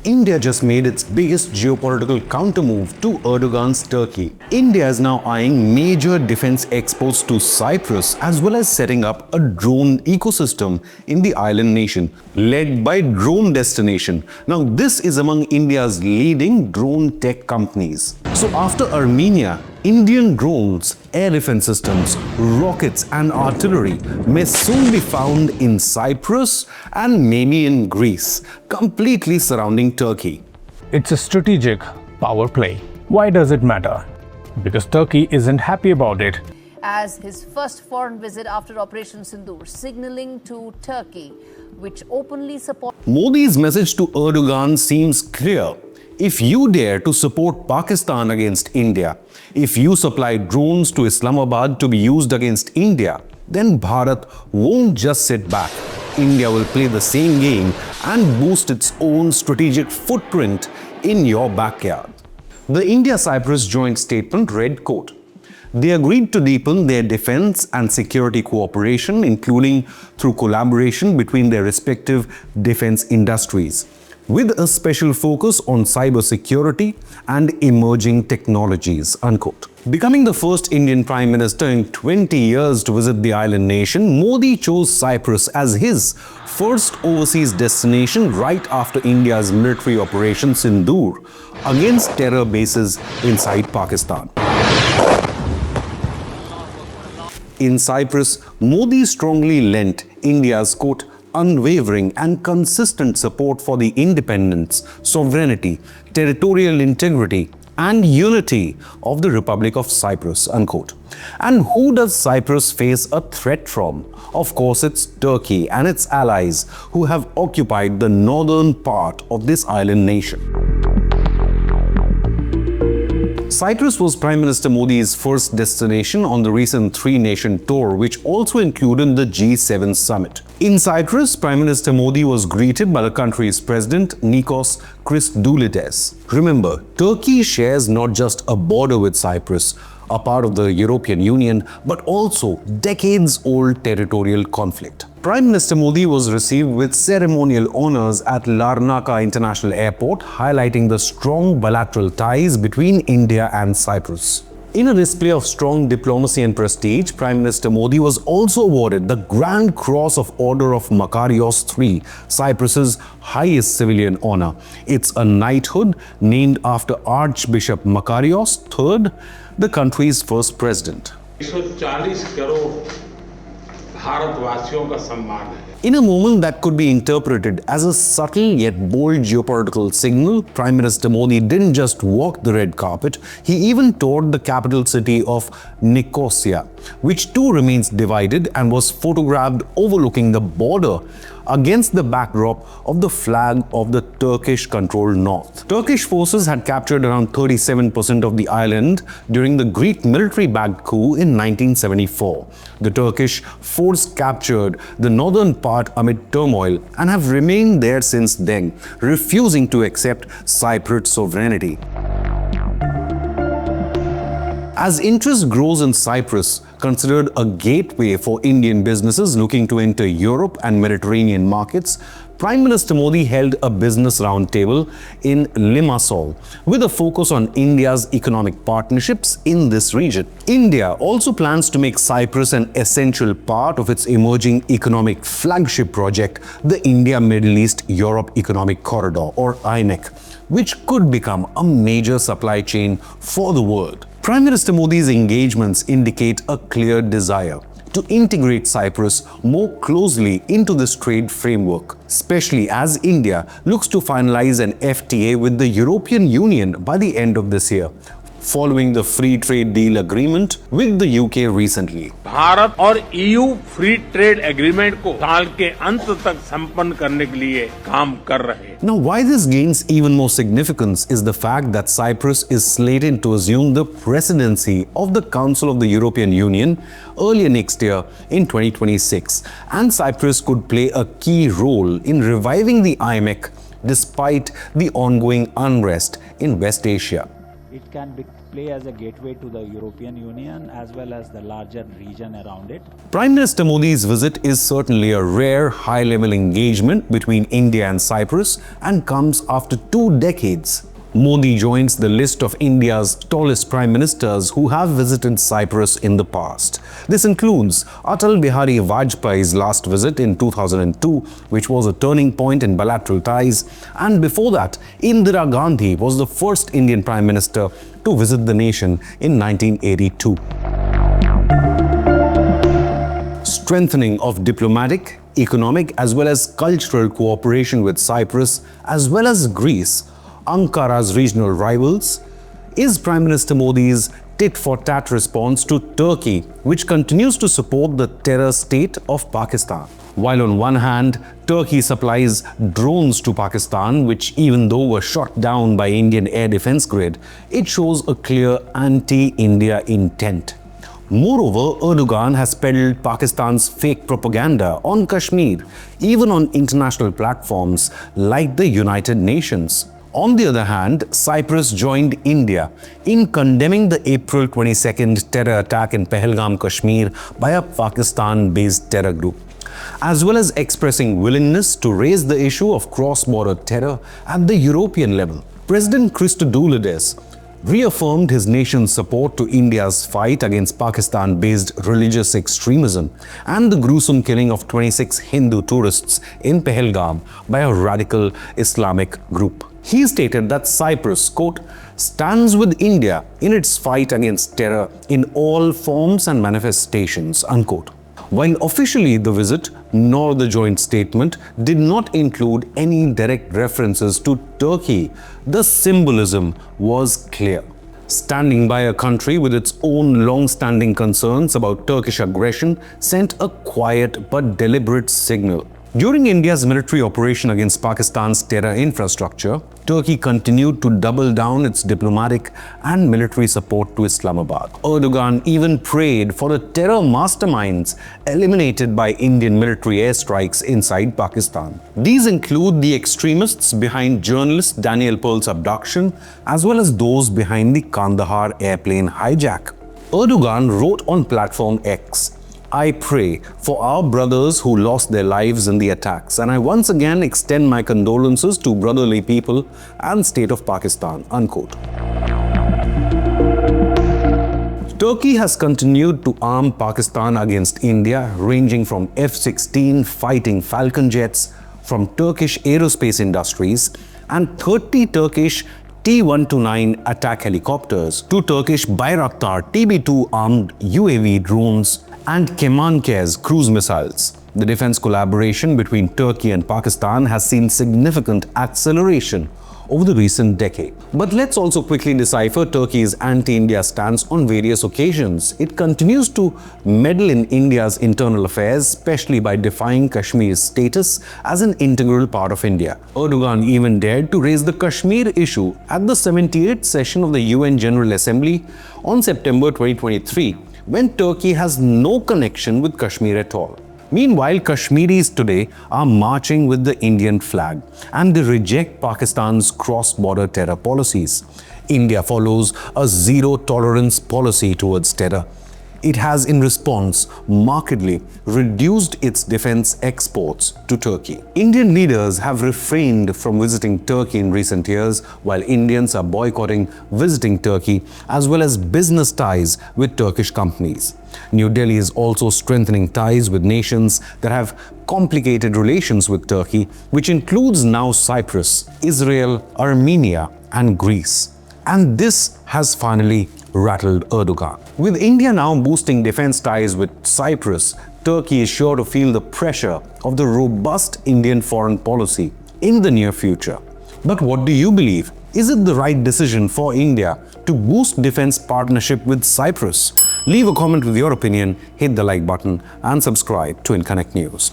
India just made its biggest geopolitical countermove to Erdogan's Turkey. India is now eyeing major defense exports to Cyprus as well as setting up a drone ecosystem in the island nation, led by Drone Destination. Now, this is among India's leading drone tech companies. So after Armenia, Indian drones, air defense systems, rockets and artillery may soon be found in Cyprus and maybe in Greece, completely surrounding Turkey. It's a strategic power play. Why does it matter? Because Turkey isn't happy about it. As his first foreign visit after Operation Sindoor, signaling to Turkey, which openly supports Modi's message to Erdogan seems clear. If you dare to support Pakistan against India, if you supply drones to Islamabad to be used against India, then Bharat won't just sit back. India will play the same game and boost its own strategic footprint in your backyard. The India-Cyprus joint statement read, quote, "They agreed to deepen their defense and security cooperation, including through collaboration between their respective defense industries, with a special focus on cybersecurity and emerging technologies," unquote. Becoming the first Indian Prime Minister in 20 years to visit the island nation, Modi chose Cyprus as his first overseas destination right after India's military Operation Sindoor against terror bases inside Pakistan. In Cyprus, Modi strongly lent India's, quote, "unwavering and consistent support for the independence, sovereignty, territorial integrity, and unity of the Republic of Cyprus," unquote. And who does Cyprus face a threat from? Of course, it's Turkey and its allies who have occupied the northern part of this island nation. Cyprus was Prime Minister Modi's first destination on the recent three-nation tour, which also included the G7 summit. In Cyprus, Prime Minister Modi was greeted by the country's president, Nikos Christodoulides. Remember, Turkey shares not just a border with Cyprus, a part of the European Union, but also decades-old territorial conflict. Prime Minister Modi was received with ceremonial honors at Larnaca International Airport, highlighting the strong bilateral ties between India and Cyprus. In a display of strong diplomacy and prestige, Prime Minister Modi was also awarded the Grand Cross of Order of Makarios III, Cyprus's highest civilian honor. It's a knighthood named after Archbishop Makarios III, the country's first president. 140 crore भारतवासियों का सम्मान है. In a moment that could be interpreted as a subtle yet bold geopolitical signal, Prime Minister Modi didn't just walk the red carpet, he even toured the capital city of Nicosia, which too remains divided and was photographed overlooking the border against the backdrop of the flag of the Turkish-controlled north. Turkish forces had captured around 37% of the island during the Greek military-backed coup in 1974. The Turkish force captured the northern part amid turmoil and have remained there since then, refusing to accept Cypriot sovereignty. As interest grows in Cyprus, considered a gateway for Indian businesses looking to enter Europe and Mediterranean markets, Prime Minister Modi held a business roundtable in Limassol with a focus on India's economic partnerships in this region. India also plans to make Cyprus an essential part of its emerging economic flagship project, the India-Middle East-Europe Economic Corridor, or INEC, which could become a major supply chain for the world. Prime Minister Modi's engagements indicate a clear desire to integrate Cyprus more closely into this trade framework, especially as India looks to finalize an FTA with the European Union by the end of this year, following the free trade deal agreement with the UK recently. Bharat और EU free trade agreement को साल के अंत तक संपन्न करने के लिए काम कर रहे हैं. Now, why this gains even more significance is the fact that Cyprus is slated to assume the presidency of the Council of the European Union earlier next year in 2026, and Cyprus could play a key role in reviving the IMEC despite the ongoing unrest in West Asia. It can play as a gateway to the European Union as well as the larger region around it. Prime Minister Modi's visit is certainly a rare high-level engagement between India and Cyprus and comes after 2 decades. Modi joins the list of India's tallest prime ministers who have visited Cyprus in the past. This includes Atal Bihari Vajpayee's last visit in 2002, which was a turning point in bilateral ties, and before that, Indira Gandhi was the first Indian prime minister to visit the nation in 1982. Strengthening of diplomatic, economic as well as cultural cooperation with Cyprus as well as Greece, Ankara's regional rivals, is Prime Minister Modi's tit-for-tat response to Turkey, which continues to support the terror state of Pakistan. While on one hand, Turkey supplies drones to Pakistan, which even though were shot down by Indian air defense grid, it shows a clear anti-India intent. Moreover, Erdogan has peddled Pakistan's fake propaganda on Kashmir, even on international platforms like the United Nations. On the other hand, Cyprus joined India in condemning the April 22nd terror attack in Pahalgam, Kashmir by a Pakistan-based terror group, as well as expressing willingness to raise the issue of cross-border terror at the European level. President Christodoulides reaffirmed his nation's support to India's fight against Pakistan-based religious extremism and the gruesome killing of 26 Hindu tourists in Pahalgam by a radical Islamic group. He stated that Cyprus, quote, stands with India in its fight against terror in all forms and manifestations, unquote. While officially the visit nor the joint statement did not include any direct references to Turkey, the symbolism was clear. Standing by a country with its own long-standing concerns about Turkish aggression sent a quiet but deliberate signal. During India's military operation against Pakistan's terror infrastructure, Turkey continued to double down its diplomatic and military support to Islamabad. Erdogan even prayed for the terror masterminds eliminated by Indian military airstrikes inside Pakistan. These include the extremists behind journalist Daniel Pearl's abduction, as well as those behind the Kandahar airplane hijack. Erdogan wrote on platform X, I pray for our brothers who lost their lives in the attacks, and I once again extend my condolences to brotherly people and state of Pakistan, unquote. Turkey has continued to arm Pakistan against India, ranging from F-16 fighting Falcon jets from Turkish aerospace industries and 30 Turkish T-129 attack helicopters to Turkish Bayraktar TB2 armed UAV drones and Kemankez cruise missiles. The defense collaboration between Turkey and Pakistan has seen significant acceleration over the recent decade. But let's also quickly decipher Turkey's anti-India stance on various occasions. It continues to meddle in India's internal affairs, especially by defying Kashmir's status as an integral part of India. Erdogan even dared to raise the Kashmir issue at the 78th session of the UN General Assembly on September 2023, when Turkey has no connection with Kashmir at all. Meanwhile, Kashmiris today are marching with the Indian flag and they reject Pakistan's cross-border terror policies. India follows a zero-tolerance policy towards terror. It has in response markedly reduced its defense exports to Turkey. Indian leaders have refrained from visiting Turkey in recent years, while Indians are boycotting visiting Turkey as well as business ties with Turkish companies. New Delhi is also strengthening ties with nations that have complicated relations with Turkey, which includes now Cyprus, Israel, Armenia, and Greece. And this has finally rattled Erdogan. With India now boosting defense ties with Cyprus, Turkey is sure to feel the pressure of the robust Indian foreign policy in the near future. But what do you believe? Is it the right decision for India to boost defense partnership with Cyprus? Leave a comment with your opinion, hit the like button and subscribe to Inconnect News.